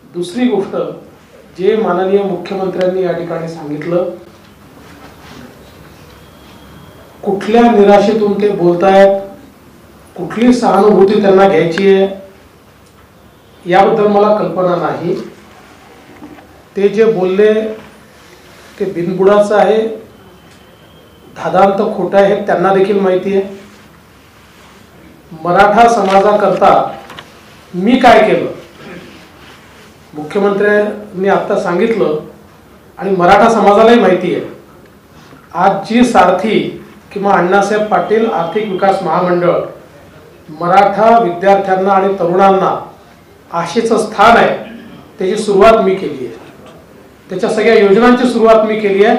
दुसरी गोष्ट जे माननीय मुख्यमंत्र्यांनी या ठिकाणी सांगितलं, कुठल्या निराशेतून ते बोलतायत, कुठली सहानुभूती त्यांना घ्यायची आहे याबद्दल मला कल्पना नाही। ते जे बोलले ते बिनबुडाचं आहे, धादांत खोटं आहे हे त्यांना देखील माहिती आहे। मराठा समाजाकरता मी काय केलं मुख्यमंत्र्यांनी आता सांगितलं आणि मराठा समाजालाही माहिती आहे। आज जी सारथी किंवा अण्णासाहेब पाटील आर्थिक विकास महामंडळ मराठा विद्यार्थ्यांना आणि तरुणांना आशेचं स्थान आहे, त्याची सुरुवात मी केली आहे। त्याच्या सगळ्या योजनांची सुरुवात मी केली आहे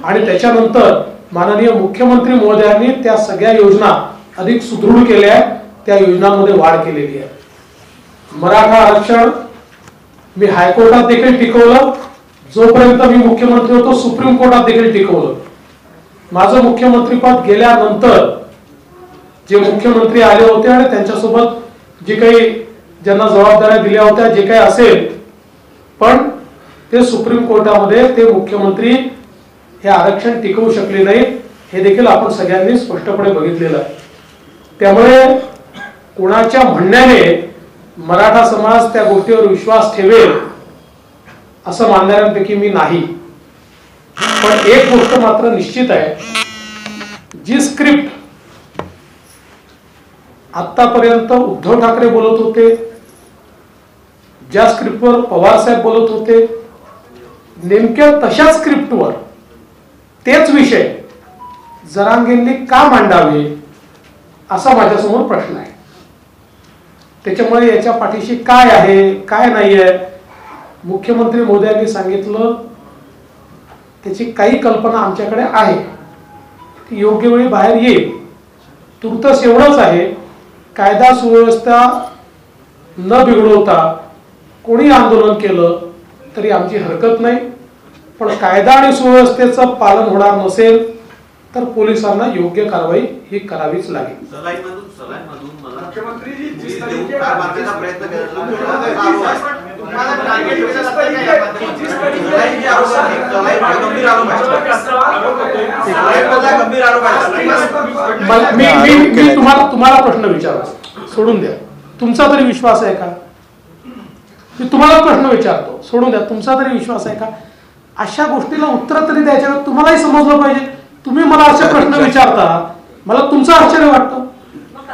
आणि त्याच्यानंतर माननीय मुख्यमंत्री महोदयांनी त्या सगळ्या योजना अधिक सुदृढ केल्या आहेत, त्या योजनांमध्ये वाढ केलेली आहे। मराठा आरक्षण मी हायकोर्टात देखील टिकवलं, जोपर्यंत मी मुख्यमंत्री होतो सुप्रीम कोर्टात देखील टिकवलं। माझं मुख्यमंत्रीपद गेल्यानंतर जे मुख्यमंत्री आले होते आणि त्यांच्यासोबत जे काही ज्यांना जबाबदाऱ्या दिल्या होत्या जे काही असेल, पण ते सुप्रीम कोर्टामध्ये ते मुख्यमंत्री हे आरक्षण टिकवू शकले नाही, हे देखील आपण सगळ्यांनी स्पष्टपणे बघितलेलं आहे। त्यामुळे कोणाच्या म्हणण्याने मराठा समाज त्या गोष्टीवर विश्वास ठेवेल असं मानणाऱ्यांपैकी मी नाही। पण एक गोष्ट मात्र निश्चित आहे, जी स्क्रिप्ट आतापर्यंत उद्धव ठाकरे बोलत होते, ज्या स्क्रिप्टवर पवार साहेब बोलत होते, नेमक्या तशाच स्क्रिप्टवर तेच विषय जरांगेंनी का मांडावे असा माझ्यासमोर प्रश्न आहे। त्याच्यामुळे याच्या पाठीशी काय आहे काय नाही आहे मुख्यमंत्री महोदयांनी सांगितलं, त्याची काही कल्पना आमच्याकडे आहे, ती योग्य वेळी बाहेर येईल। तुर्तस एवढंच आहे, कायदा सुव्यवस्था न बिघडवता कोणी आंदोलन केलं तरी आमची हरकत नाही, पण कायदा आणि सुव्यवस्थेचं पालन होणार नसेल तर पोलिसांना योग्य कारवाई ही करावीच लागेल। मी तुम्हाला प्रश्न विचारला, सोडून द्या, तुमचा तरी विश्वास आहे का? मी तुम्हाला प्रश्न विचारतो, सोडून द्या, तुमचा तरी विश्वास आहे का? अशा गोष्टीला उत्तर तरी द्यायच्या, तुम्हालाही समजलं पाहिजे। तुम्ही मला असे प्रश्न विचारता, मला तुमचं आश्चर्य वाटतं।